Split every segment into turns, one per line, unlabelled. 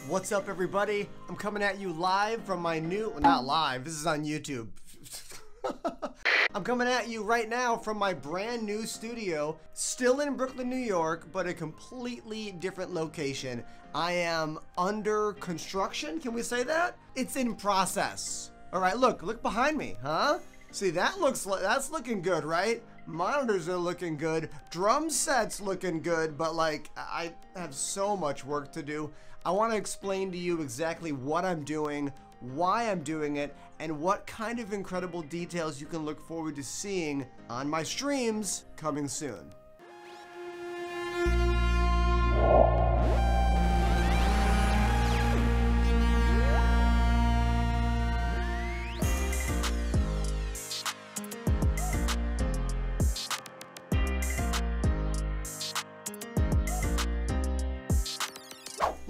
What's up, everybody? I'm coming at you live from my new, well, not live, this is on YouTube. I'm coming at you right now from my brand new studio, still in Brooklyn, New York, but a completely different location. I am under construction, can we say that? It's in process. All right, look behind me, huh? See, that's looking good, right? Monitors are looking good, drum set's looking good, but like, I have so much work to do. I want to explain to you exactly what I'm doing, why I'm doing it, and what kind of incredible details you can look forward to seeing on my streams coming soon.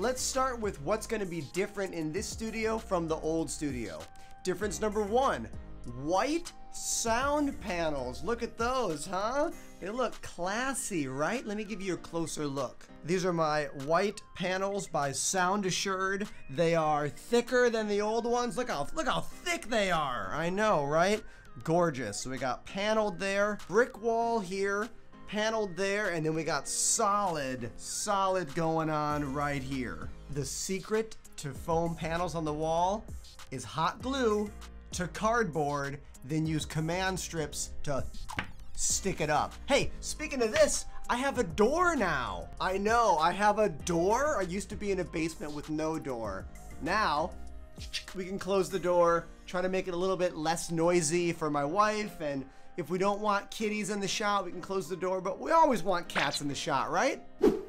Let's start with what's going to be different in this studio from the old studio. Difference number one, white sound panels. Look at those, huh? They look classy, right? Let me give you a closer look. These are my white panels by Sound Assured. They are thicker than the old ones. Look how thick they are. I know, right? Gorgeous. So we got paneled there, brick wall here, paneled there, and then we got solid going on right here. The secret to foam panels on the wall is hot glue to cardboard, then use command strips to stick it up. Hey, speaking of this, I have a door now. I know, I have a door. I used to be in a basement with no door. Now, we can close the door, try to make it a little bit less noisy for my wife, and if we don't want kitties in the shot, we can close the door, but we always want cats in the shot, right?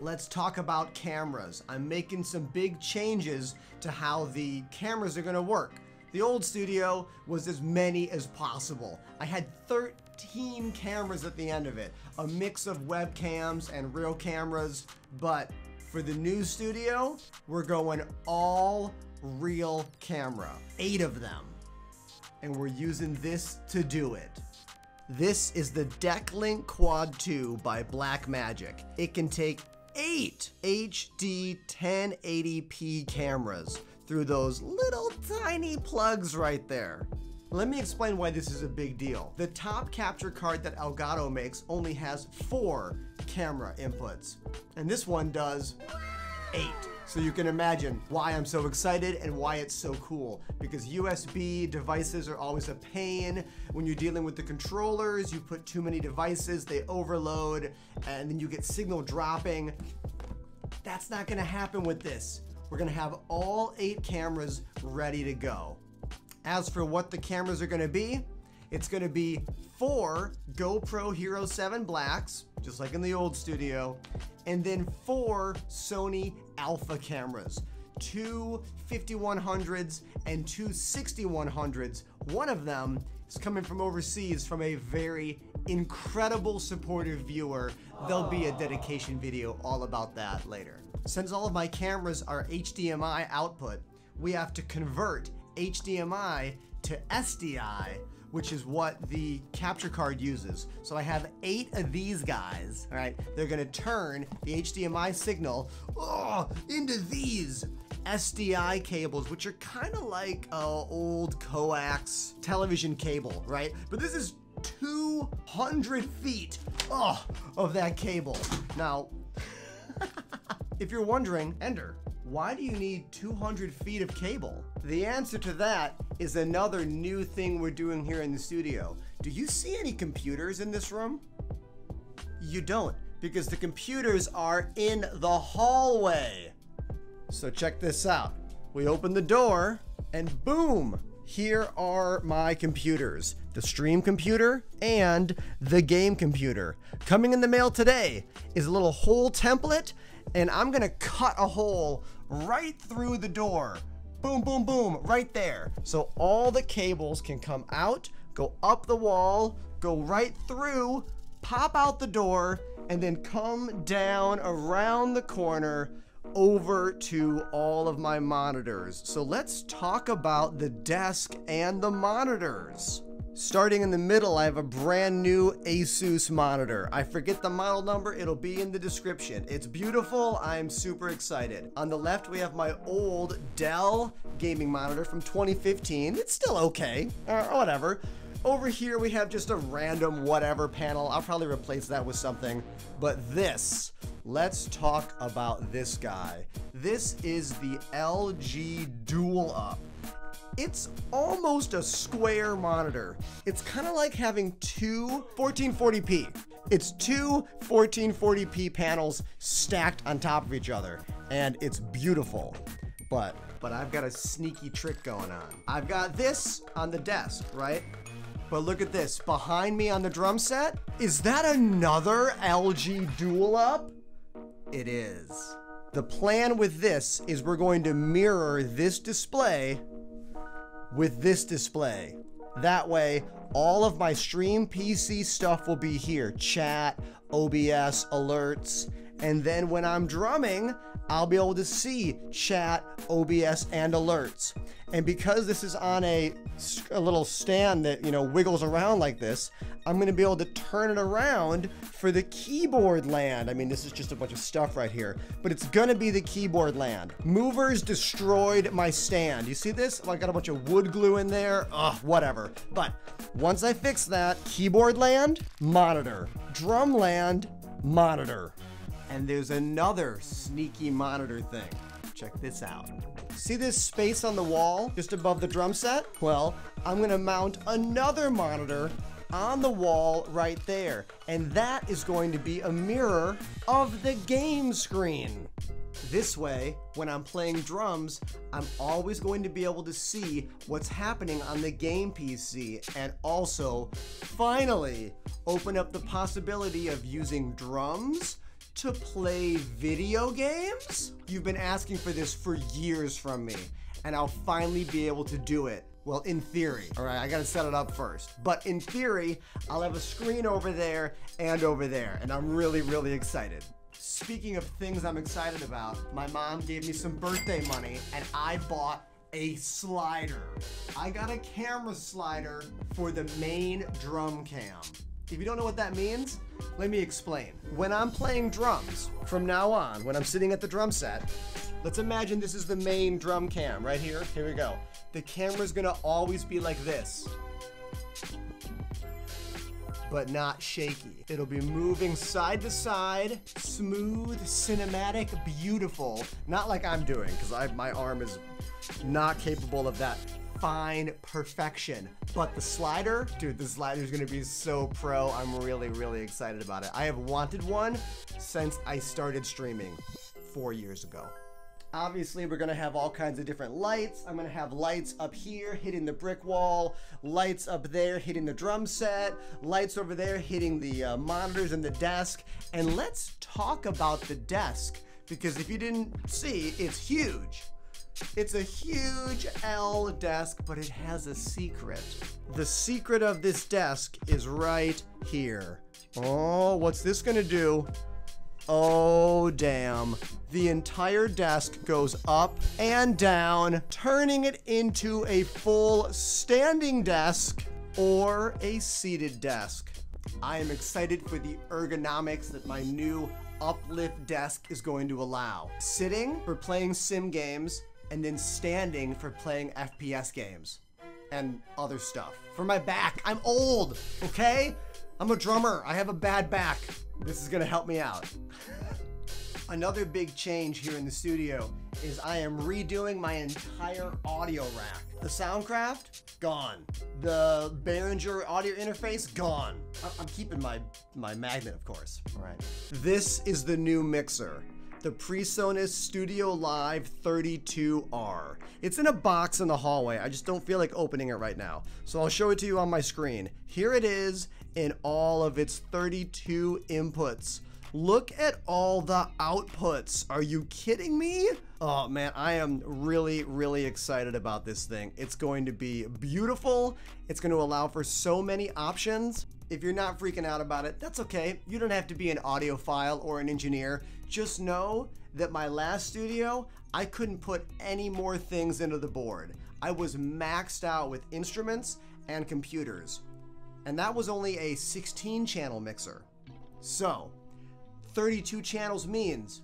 Let's talk about cameras. I'm making some big changes to how the cameras are gonna work. The old studio was as many as possible. I had 13 cameras at the end of it, a mix of webcams and real cameras, but for the new studio, we're going all real camera, 8 of them, and we're using this to do it. This is the DeckLink Quad 2 by Blackmagic. It can take 8 HD 1080p cameras through those little tiny plugs right there. Let me explain why this is a big deal. The top capture card that Elgato makes only has 4 camera inputs, and this one does 8. So you can imagine why I'm so excited and why it's so cool, because USB devices are always a pain. When you're dealing with the controllers, you put too many devices, they overload, and then you get signal dropping. That's not gonna happen with this. We're gonna have all 8 cameras ready to go. As for what the cameras are gonna be, it's gonna be 4 GoPro Hero 7 Blacks, just like in the old studio, and then 4 Sony Alpha cameras, 2 5100s and 2 6100s. One of them is coming from overseas from a very incredible supportive viewer. There'll be a dedication video all about that later. Since all of my cameras are HDMI output, we have to convert HDMI to SDI, which is what the capture card uses. So I have 8 of these guys, all right? They're gonna turn the HDMI signal into these SDI cables, which are kind of like old coax television cable, right? But this is 200 feet of that cable. Now, if you're wondering, Ender, why do you need 200 feet of cable? The answer to that is another new thing we're doing here in the studio. Do you see any computers in this room? You don't, because the computers are in the hallway. So check this out. We open the door and boom, here are my computers. The stream computer and the game computer. Coming in the mail today is a little hole template, and I'm gonna cut a hole right through the door. Boom, boom, boom, right there. So all the cables can come out, go up the wall, go right through, pop out the door, and then come down around the corner over to all of my monitors. So let's talk about the desk and the monitors. Starting in the middle, I have a brand new Asus monitor. I forget the model number, it'll be in the description. It's beautiful, I'm super excited. On the left, we have my old Dell gaming monitor from 2015. It's still okay, or whatever. Over here, we have just a random whatever panel. I'll probably replace that with something. But this, let's talk about this guy. This is the LG Dual Up. It's almost a square monitor. It's kind of like having two 1440p. It's two 1440p panels stacked on top of each other, and it's beautiful. But I've got a sneaky trick going on. I've got this on the desk, right? But look at this, behind me on the drum set, is that another LG Dual Up? It is. The plan with this is we're going to mirror this display with this display. That way, all of my Stream PC stuff will be here. Chat, OBS, alerts, and then when I'm drumming, I'll be able to see chat, OBS, and alerts. And because this is on a little stand that, you know, wiggles around like this, I'm gonna be able to turn it around for the keyboard land. I mean, this is just a bunch of stuff right here, but it's gonna be the keyboard land. Movers destroyed my stand. You see this? I got a bunch of wood glue in there. Ugh, whatever. But once I fix that, keyboard land, monitor. Drum land, monitor. And there's another sneaky monitor thing. Check this out. See this space on the wall just above the drum set? Well, I'm gonna mount another monitor on the wall right there. And that is going to be a mirror of the game screen. This way, when I'm playing drums, I'm always going to be able to see what's happening on the game PC, and also, finally, open up the possibility of using drums to play video games? You've been asking for this for years from me, and I'll finally be able to do it. Well, in theory. All right, I gotta set it up first. But in theory, I'll have a screen over there, and I'm really, really excited. Speaking of things I'm excited about, my mom gave me some birthday money, and I bought a slider. I got a camera slider for the main drum cam. If you don't know what that means, let me explain. When I'm playing drums, from now on, when I'm sitting at the drum set, let's imagine this is the main drum cam right here. Here we go. The camera's gonna always be like this, but not shaky. It'll be moving side to side, smooth, cinematic, beautiful. Not like I'm doing, because my arm is not capable of that fine perfection. But the slider, dude, the slider's gonna be so pro. I'm really, really excited about it. I have wanted one since I started streaming 4 years ago. Obviously, we're gonna have all kinds of different lights. I'm gonna have lights up here hitting the brick wall, lights up there hitting the drum set, lights over there hitting the monitors and the desk. And let's talk about the desk, because if you didn't see, it's huge. It's a huge L desk, but it has a secret. The secret of this desk is right here. Oh, what's this gonna do? Oh, damn. The entire desk goes up and down, turning it into a full standing desk or a seated desk. I am excited for the ergonomics that my new uplift desk is going to allow. Sitting for playing sim games, and then standing for playing FPS games and other stuff. For my back, I'm old, okay? I'm a drummer, I have a bad back. This is gonna help me out. Another big change here in the studio is I am redoing my entire audio rack. The Soundcraft, gone. The Behringer audio interface, gone. I'm keeping my magnet, of course, all right? This is the new mixer. The PreSonus Studio Live 32R. It's in a box in the hallway. I just don't feel like opening it right now. So I'll show it to you on my screen. Here it is in all of its 32 inputs. Look at all the outputs. Are you kidding me? Oh man, I am really, really excited about this thing. It's going to be beautiful. It's going to allow for so many options. If you're not freaking out about it, that's okay. You don't have to be an audiophile or an engineer. Just know that my last studio, I couldn't put any more things into the board. I was maxed out with instruments and computers. And that was only a 16-channel mixer. So, 32 channels means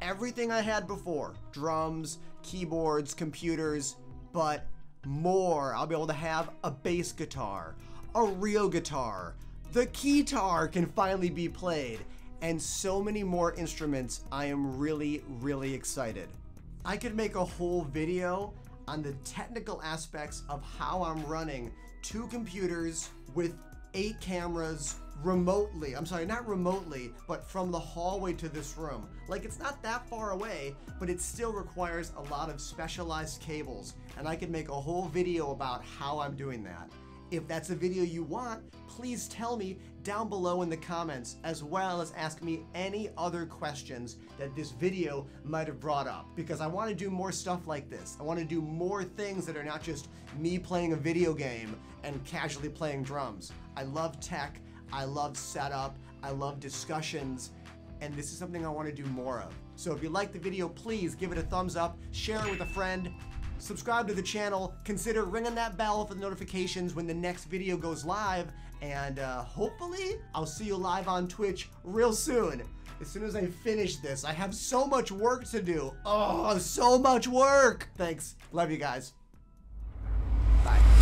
everything I had before, drums, keyboards, computers, but more. I'll be able to have a bass guitar, a real guitar, the keytar can finally be played, and so many more instruments. I am really, really excited. I could make a whole video on the technical aspects of how I'm running 2 computers with 8 cameras remotely. I'm sorry, not remotely, but from the hallway to this room. Like, it's not that far away, but it still requires a lot of specialized cables, and I could make a whole video about how I'm doing that. If that's a video you want, please tell me down below in the comments, as well as ask me any other questions that this video might have brought up, because I want to do more stuff like this. I want to do more things that are not just me playing a video game and casually playing drums. I love tech, I love setup, I love discussions, and this is something I want to do more of. So if you like the video, please give it a thumbs up, share it with a friend, subscribe to the channel, consider ringing that bell for the notifications when the next video goes live, and hopefully I'll see you live on Twitch real soon. As soon as I finish this, I have so much work to do. Oh, so much work. Thanks. Love you guys. Bye.